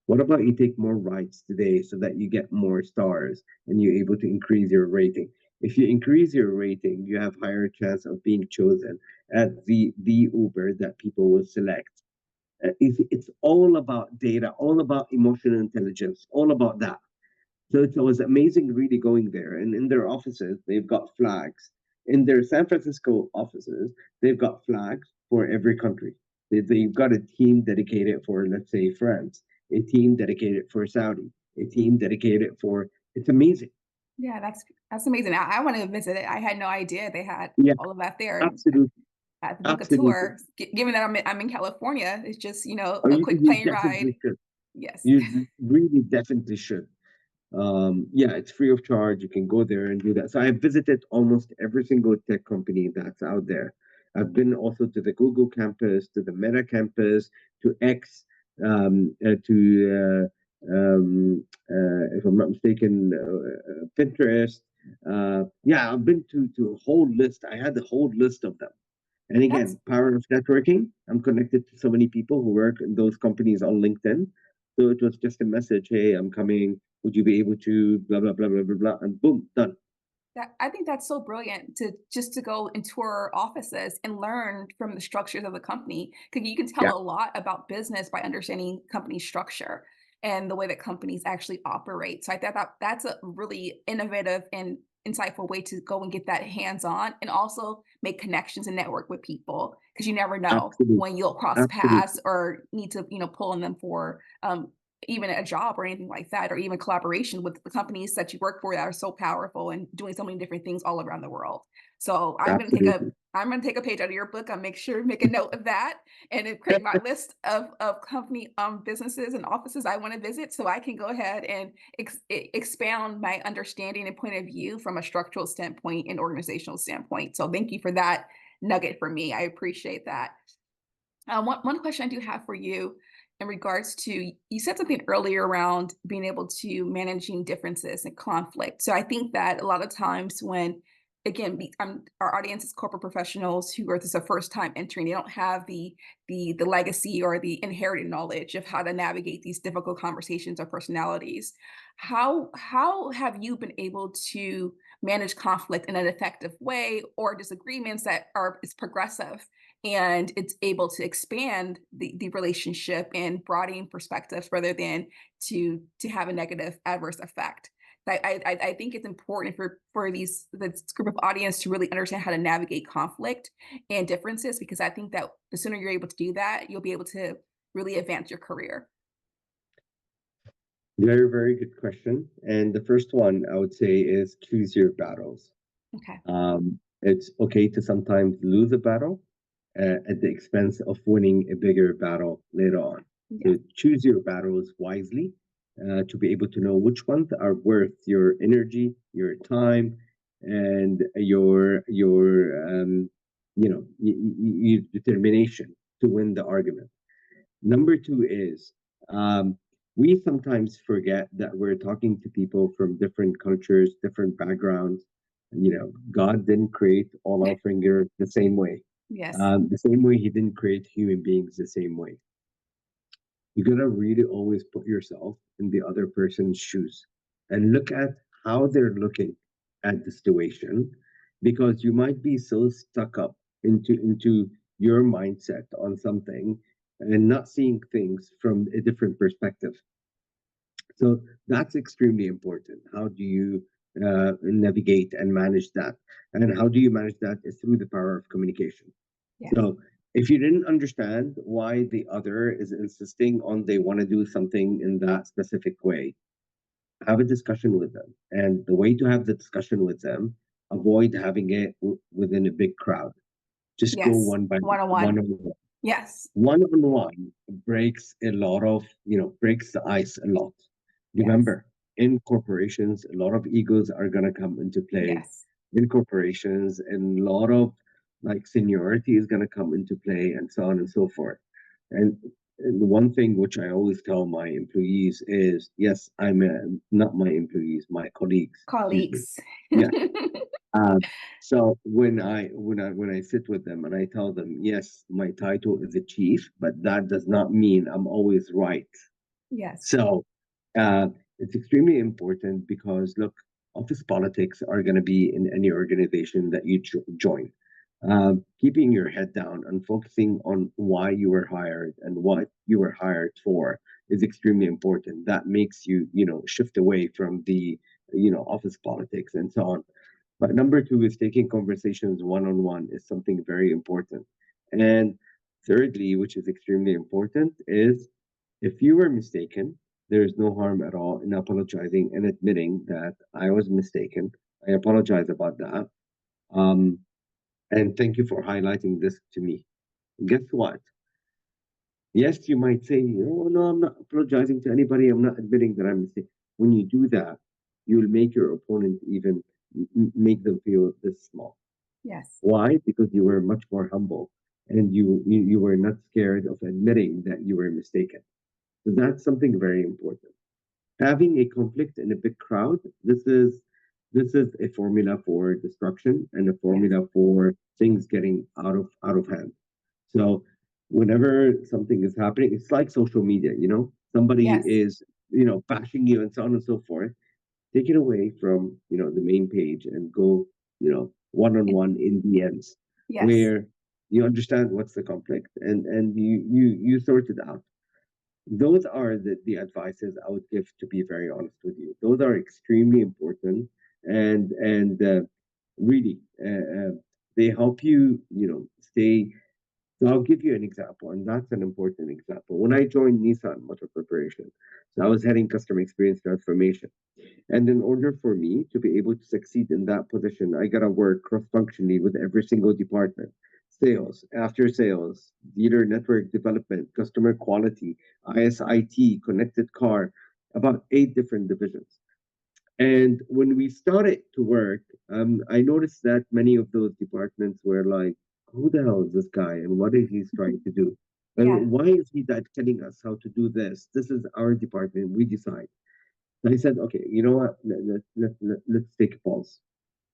What about you take more rides today so that you get more stars and you're able to increase your rating? If you increase your rating, you have higher chance of being chosen at the Uber that people will select. It's all about data, all about emotional intelligence, all about that. So it was amazing really going there. And in their offices, they've got flags. In their San Francisco offices, they've got flags for every country. They've got a team dedicated for, let's say, France, a team dedicated for Saudi, a team dedicated for, it's amazing. Yeah, that's amazing. I want to visit it. I had no idea they had Yeah, all of that there. And absolutely. I have to book a Absolutely. tour. Given that I'm in California, it's just, Oh, a you, quick you plane ride. definitely should. Yes. You really definitely should. Yeah, it's free of charge. You can go there and do that. So I've visited almost every single tech company that's out there. I've been also to the Google campus, to the Meta campus, to X, if I'm not mistaken, Pinterest. Yeah, I've been to a whole list. I had a whole list of them. And That's again, power of networking. I'm connected to so many people who work in those companies on LinkedIn. So it was just a message, hey, I'm coming. Would you be able to blah blah blah blah blah blah? And boom, done. That I think that's so brilliant to just to go and tour offices and learn from the structures of the company. Because you can tell Yeah, a lot about business by understanding company structure and the way that companies actually operate. So I thought that's a really innovative and insightful way to go and get that hands-on and also make connections and network with people because you never know absolutely, when you'll cross paths absolutely, or need to, pull on them for even a job or anything like that, or even collaboration with the companies that you work for that are so powerful and doing so many different things all around the world. So absolutely. I'm gonna take a page out of your book. I'll make sure to make a note of that and then create my list of company businesses and offices I want to visit so I can go ahead and expound my understanding and point of view from a structural standpoint and organizational standpoint. So thank you for that nugget for me. I appreciate that. One question I do have for you in regards to you said something earlier around being able to managing differences and conflict. So I think that a lot of times when again our audience is corporate professionals who are this is their first time entering, they don't have the legacy or the inherited knowledge of how to navigate these difficult conversations or personalities. How have you been able to manage conflict in an effective way or disagreements that are is progressive and it's able to expand the relationship and broaden perspectives rather than to have a negative adverse effect. I think it's important for this group of audience to really understand how to navigate conflict and differences, because I think that the sooner you're able to do that, you'll be able to really advance your career. Very, very good question. And the first one I would say is choose your battles. Okay. It's okay to sometimes lose a battle at the expense of winning a bigger battle later on. Yeah. So choose your battles wisely to be able to know which ones are worth your energy, your time, and your determination to win the argument. Number two is we sometimes forget that we're talking to people from different cultures, different backgrounds. God didn't create all our fingers the same way. Yes. The same way He didn't create human beings the same way. You gotta really always put yourself in the other person's shoes and look at how they're looking at the situation, because you might be so stuck up into your mindset on something and not seeing things from a different perspective. So that's extremely important. How do you navigate and manage that? And how do you manage that is through the power of communication. Yes. So if you didn't understand why the other is insisting on they want to do something in that specific way, have a discussion with them. And the way to have the discussion with them, avoid having it within a big crowd. Just go Yes. one by One on one one. on one. Yes. One on one breaks a lot of, breaks the ice a lot. Yes. Remember, in corporations, a lot of egos are going to come into play. Yes. In corporations, and a lot of like seniority is going to come into play, and so on and so forth. And the one thing which I always tell my employees is, yes, not my employees, my colleagues, excuse me. Colleagues. Yeah. Um, so when I sit with them and I tell them, yes, my title is a chief, but that does not mean I'm always right. Yes. So uh, it's extremely important because look, office politics are going to be in any organization that you join. Keeping your head down and focusing on why you were hired and what you were hired for is extremely important. That makes you, shift away from the, office politics and so on. But number two is taking conversations one on one is something very important. And thirdly, which is extremely important, is if you were mistaken, there is no harm at all in apologizing and admitting that I was mistaken. I apologize about that. Um, and thank you for highlighting this to me. Guess what? Yes, you might say, oh, no, I'm not apologizing to anybody. I'm not admitting that I'm mistaken. When you do that, you'll make your opponent even make them feel this small. Yes. Why? Because you were much more humble and you were not scared of admitting that you were mistaken. So that's something very important. Having a conflict in a big crowd, this is a formula for destruction and a Yes. formula for things getting out of hand. So whenever something is happening, it's like social media, somebody Yes. is, bashing you and so on and so forth. Take it away from, the main page and go, one on one in DMs Yes. where you understand what's the conflict and you sort it out. Those are the advices I would give, to be very honest with you. Those are extremely important and really they help you, stay. So I'll give you an example, and that's an important example. When I joined Nissan Motor Corporation, so I was heading customer experience transformation. And in order for me to be able to succeed in that position, I got to work cross functionally with every single department: sales, after sales, dealer network development, customer quality, ISIT, connected car, about 8 different divisions. And when we started to work, I noticed that many of those departments were like, who the hell is this guy and what is he trying to do? Yeah. And why is he that telling us how to do this? This is our department. We decide. And I said, okay, you know what? Let's take a pause.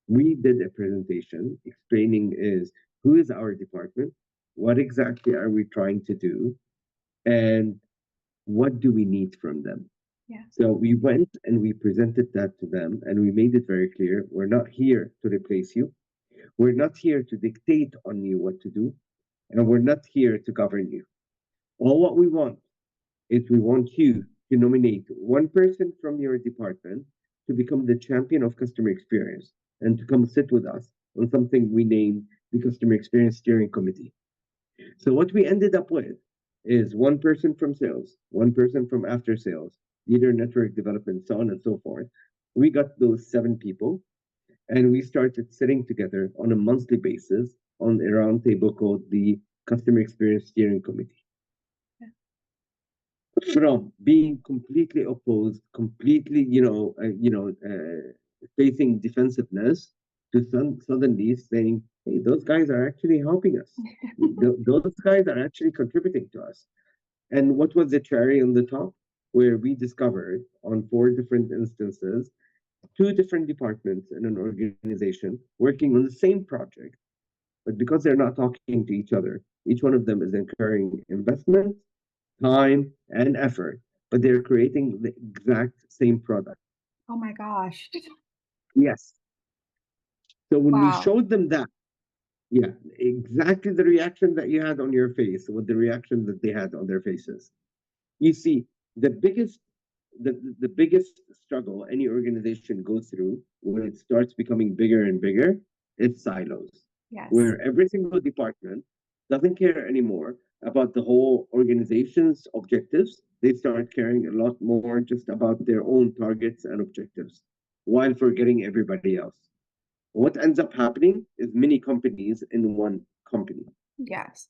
We did a presentation explaining is who is our department, what exactly are we trying to do, and what do we need from them. Yeah. So we went and we presented that to them, and we made it very clear: we're not here to replace you. We're not here to dictate on you what to do, and we're not here to govern you. All what we want is we want you to nominate one person from your department to become the champion of customer experience and to come sit with us on something we named the Customer Experience Steering Committee. So what we ended up with is one person from sales, one person from after sales, leader network development, so on and so forth. We got those 7 people, and we started sitting together on a monthly basis on a roundtable called the Customer Experience Steering Committee. From being completely opposed, completely, facing defensiveness, to suddenly saying, "Hey, those guys are actually helping us. Those guys are actually contributing to us." And what was the cherry on the top? Where we discovered on 4 different instances, 2 different departments in an organization working on the same project, but because they're not talking to each other, each one of them is incurring investment, time, and effort, but they're creating the exact same product. Oh my gosh. Yes. So when we Wow. showed them that, yeah, exactly the reaction that you had on your face with the reaction that they had on their faces. You see, the biggest the biggest struggle any organization goes through when it starts becoming bigger and bigger is silos, Yes. where every single department doesn't care anymore about the whole organization's objectives. They start caring a lot more just about their own targets and objectives while forgetting everybody else. What ends up happening is many companies in one company. Yes.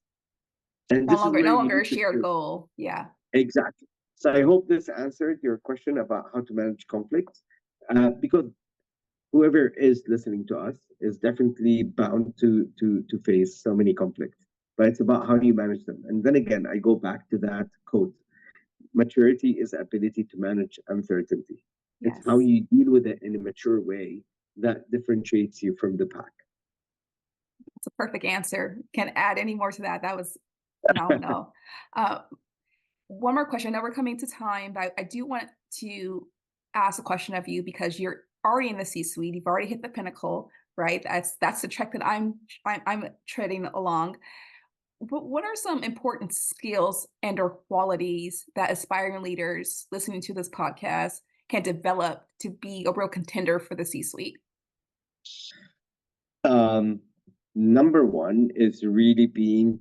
And No this is longer, where no you longer a need to shared goal. Yeah. exactly. So I hope this answered your question about how to manage conflicts, because whoever is listening to us is definitely bound to face so many conflicts. But it's about how do you manage them. And then again, I go back to that quote: maturity is ability to manage uncertainty. It's how Yes. you deal with it in a mature way that differentiates you from the pack. It's a perfect answer. Can't add any more to that. That was phenomenal. Uh, one more question. I know we're coming to time, but I do want to ask a question of you because you're already in the C-suite. You've already hit the pinnacle, right? That's the track that I'm treading along. But what are some important skills and or qualities that aspiring leaders listening to this podcast can develop to be a real contender for the C-suite? Um, Number one is really being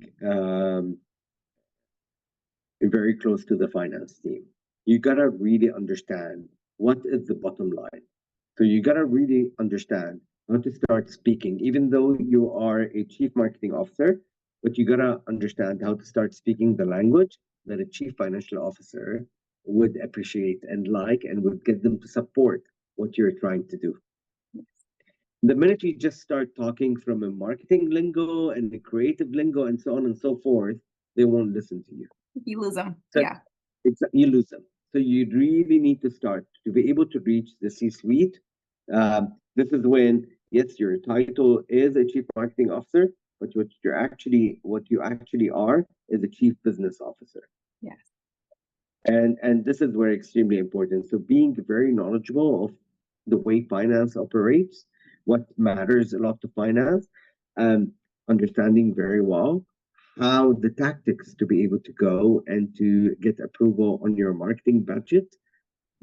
very close to the finance team. You gotta really understand what is the bottom line. So you gotta really understand how to start speaking, even though you are a chief marketing officer, but you gotta understand how to start speaking the language that a chief financial officer would appreciate and like and would get them to support what you're trying to do. The minute you just start talking from a marketing lingo and a creative lingo and so on and so forth, they won't listen to you. You lose them. So Yeah. you lose them. So you really need to start to be able to reach the C-suite. This is when, yes, your title is a chief marketing officer, but what you actually are is a chief business officer. Yes. And this is where extremely important. So being very knowledgeable of the way finance operates, what matters a lot to finance, and understanding very well how the tactics to be able to go and to get approval on your marketing budget.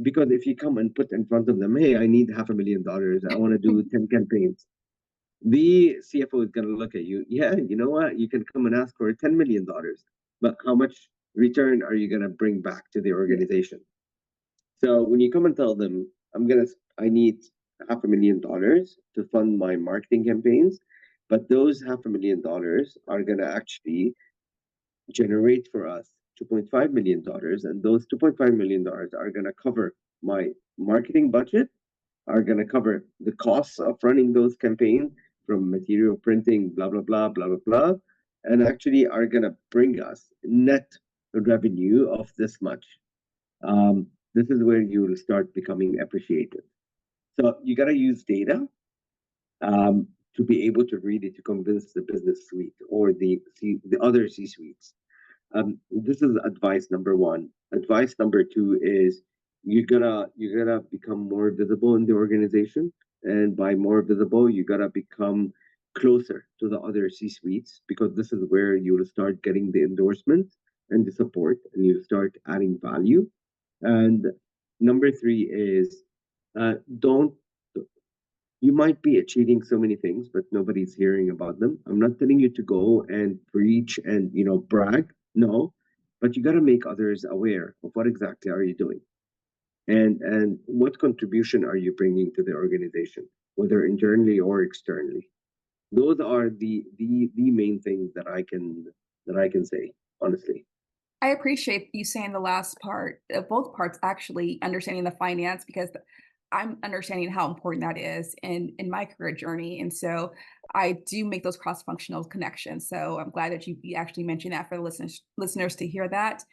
Because if you come and put in front of them, "Hey, I need $500,000, I want to do 10 campaigns," the CFO is going to look at you. Yeah, you know what? You can come and ask for $10 million, but how much return are you going to bring back to the organization? So when you come and tell them, I need $500,000 to fund my marketing campaigns, but those $500,000 are going to actually generate for us $2.5 million, and those $2.5 million are going to cover my marketing budget, are going to cover the costs of running those campaigns from material printing, blah blah blah blah blah blah, and actually are going to bring us net revenue of this much. This is where you will start becoming appreciated. So you got to use data um, to be able to really to convince the business suite or the other C suites. This is advice number one. Advice number two is you gotta become more visible in the organization, and by more visible, you gotta become closer to the other C suites, because this is where you will start getting the endorsement and the support, and you start adding value. And number three is don't you might be achieving so many things, but nobody's hearing about them. I'm not telling you to go and preach and brag. No, but you got to make others aware of what exactly are you doing, and what contribution are you bringing to the organization, whether internally or externally. Those are the main things that I can say honestly. I appreciate you saying the last part, both parts actually understanding the finance because I'm understanding how important that is in my career journey. And so I do make those cross-functional connections. So I'm glad that you actually mentioned that for the listeners to hear that.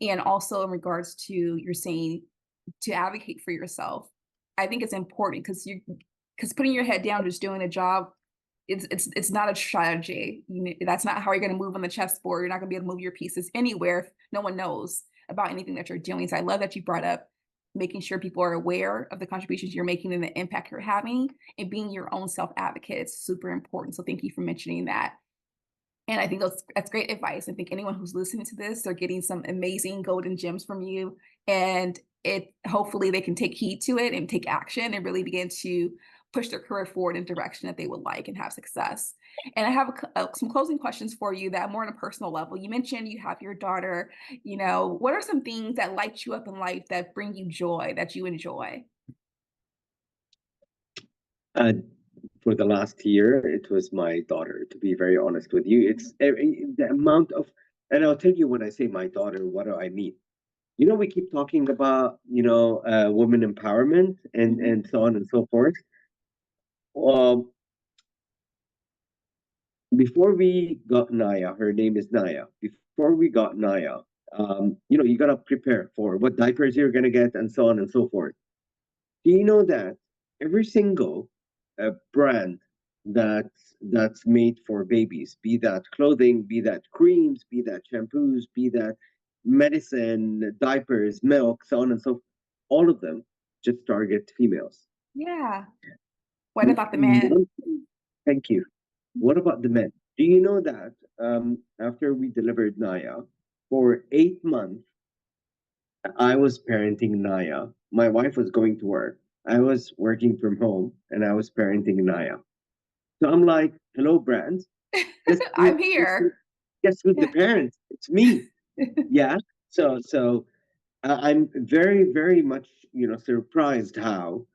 And also in regards to you're saying to advocate for yourself. I think it's important because putting your head down, just doing a job, it's not a strategy. That's not how you're going to move on the chessboard. You're not going to be able to move your pieces anywhere if no one knows about anything that you're doing. So I love that you brought up making sure people are aware of the contributions you're making and the impact you're having, and being your own self advocate. It's super important. So thank you for mentioning that. And I think that's great advice. I think anyone who's listening to this, they're getting some amazing golden gems from you. And it hopefully they can take heed to it and take action and really begin to push their career forward in a direction that they would like and have success. And I have some closing questions for you that are more on a personal level. You mentioned you have your daughter. What are some things that light you up in life that bring you joy, that you enjoy? Uh, for the last year, it was my daughter. To be very honest with you, it's the amount of, and I'll tell you when I say my daughter, what do I mean? We keep talking about women empowerment and Mhm. so on and so forth. Um, before we got Naya, her name is Naya. Before we got Naya, you gotta prepare for what diapers you're gonna get and so on and so forth. Do you know that every single brand that's made for babies, be that clothing, be that creams, be that shampoos, be that medicine, diapers, milk, so on and so forth, all of them just target females. Yeah. What about the men? One- Thank you. What about the men? Do you know that after we delivered Naya, for 8 months, I was parenting Naya. My wife was going to work. I was working from home and I was parenting Naya. So I'm like, hello, brands. Guess who, I'm guess who, here. guess who's the Yeah. parent? It's me. Yeah. So I'm very, very much, surprised how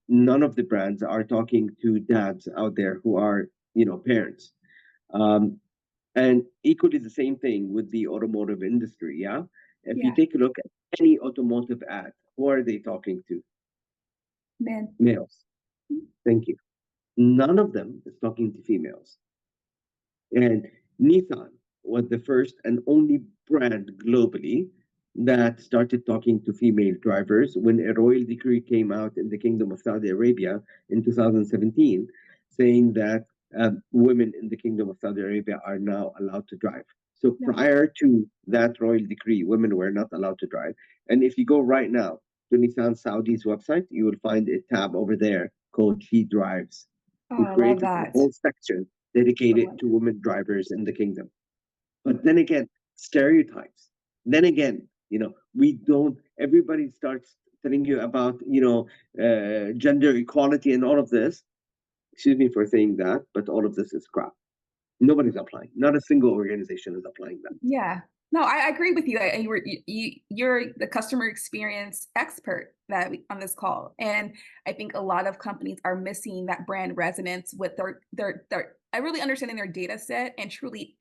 none of the brands are talking to dads out there who are, parents. Um, and equally the same thing with the automotive industry. Yeah. If you Yeah. take a look at any automotive ad, who are they talking to? Men. Males. Thank you. None of them is talking to females. And Nissan was the first and only brand globally that started talking to female drivers when a royal decree came out in the Kingdom of Saudi Arabia in 2017, saying that women in the Kingdom of Saudi Arabia are now allowed to drive. So Yeah. prior to that royal decree, women were not allowed to drive. And if you go right now to Nissan Saudi's website, you will find a tab over there called She Drives. Oh, We I love created a that. whole section So dedicated to wonderful. women drivers in the kingdom. But then again, stereotypes. Then again, we don't, everybody starts telling you about, gender equality and all of this. Excuse me for saying that, but all of this is crap. Nobody's applying. Not a single organization is applying that. Yeah. No, I agree with you. And you're the customer experience expert on this call, and I think a lot of companies are missing that brand resonance with their I really understanding their data set and truly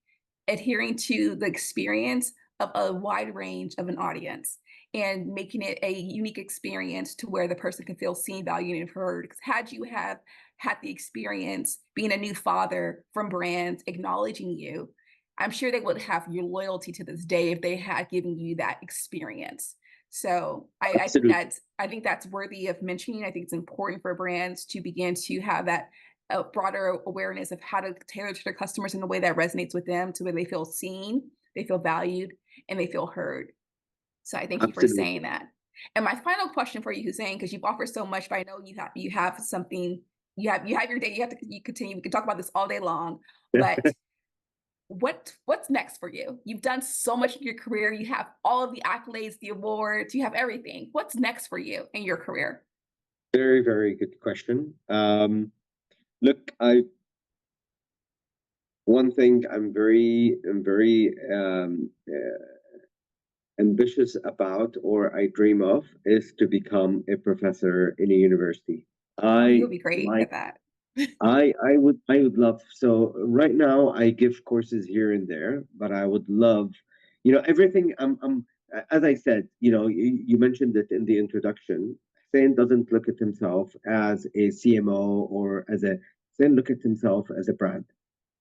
adhering to the experience of a wide range of an audience and making it a unique experience to where the person can feel seen, valued, and heard. Because had you have had the experience being a new father from brands acknowledging you, I'm sure they would have your loyalty to this day if they had given you that experience. So Absolutely. I think that's worthy of mentioning. I think it's important for brands to begin to have that broader awareness of how to tailor to their customers in a way that resonates with them, to where they feel seen, they feel valued, and they feel heard. So I thank you for saying Absolutely. that. And my final question for you, Hussein, because you've offered so much, but I know you have something, you have your day, you continue, we can talk about this all day long, but what's next for you? You've done so much in your career. You have all of the accolades, the awards, you have everything. What's next for you in your career? Very, very good question. Look, I one thing I'm very ambitious about, or I dream of, is to become a professor in a university. Oh, I you'll be great like at that. I would love, so right now I give courses here and there, but I would love, everything. As I said, you mentioned it in the introduction. Hussein doesn't look at himself as a CMO or as a Hussein look at himself as a brand.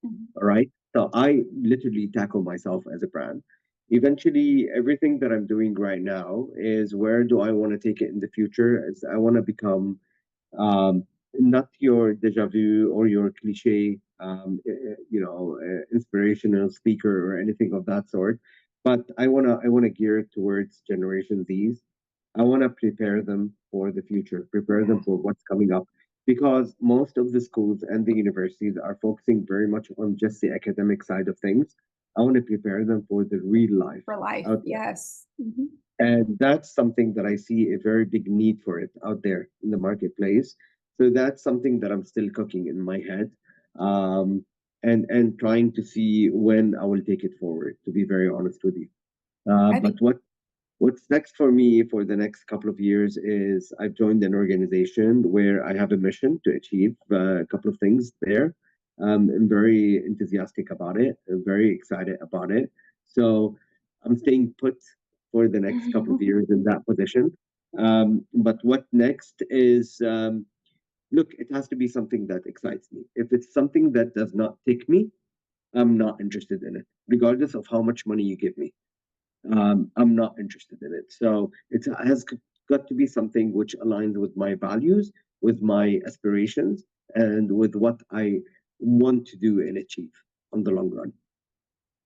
Mhm. All right. So I literally tackle myself as a brand. Eventually, everything that I'm doing right now is where do I want to take it in the future? Is I want to become not your deja vu or your cliche, inspirational speaker or anything of that sort. But I wanna gear it towards Generation Zs. I want to prepare them for the future, prepare them Yeah, for what's coming up, because most of the schools and the universities are focusing very much on just the academic side of things. I want to prepare them for the real life for life. out there. Yes. Mhm. And that's something that I see a very big need for it out there in the marketplace. So that's something that I'm still cooking in my head, and trying to see when I will take it forward. To be very honest with you, I but think what's next for me for the next couple of years is I've joined an organization where I have a mission to achieve a couple of things there. I'm very enthusiastic about it, I'm very excited about it. So I'm staying put for the next couple of years in that position. But what next is, look, it has to be something that excites me. If it's something that does not tick me, I'm not interested in it, regardless of how much money you give me. I'm not interested in it. So got to be something which aligns with my values, with my aspirations, and with what I want to do and achieve on the long run.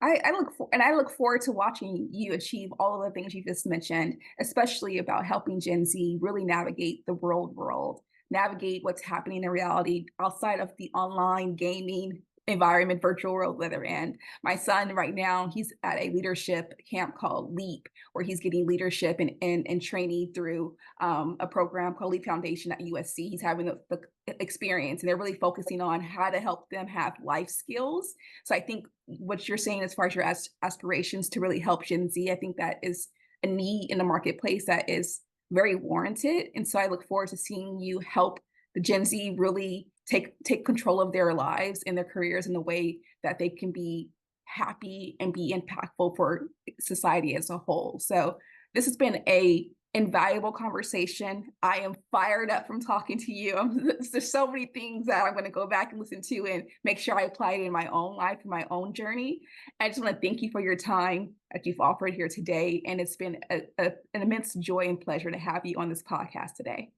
I look forward to watching you achieve all of the things you just mentioned, especially about helping Gen Z really navigate the world, navigate what's happening in reality outside of the online gaming environment, virtual world that they're in. My son right now, he's at a leadership camp called Leap, where he's getting leadership and training through a program called Leap Foundation at USC. He's having the experience, and they're really focusing on how to help them have life skills. So I think what you're saying as far as your aspirations to really help Gen Z, I think that is a need in the marketplace that is very warranted. And so I look forward to seeing you help the Gen Z really take control of their lives and their careers in a way that they can be happy and be impactful for society as a whole. So this has been a invaluable conversation. I am fired up from talking to you. There's so many things that I'm going to go back and listen to and make sure I apply it in my own life, in my own journey. I just want to thank you for your time that you've offered here today. And it's been an immense joy and pleasure to have you on this podcast today.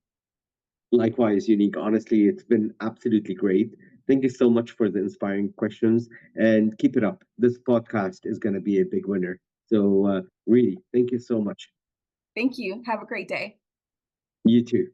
Likewise, Unique. Honestly, it's been absolutely great. Thank you so much for the inspiring questions, and keep it up. This podcast is going to be a big winner. So, really, thank you so much. Thank you. Have a great day. You too.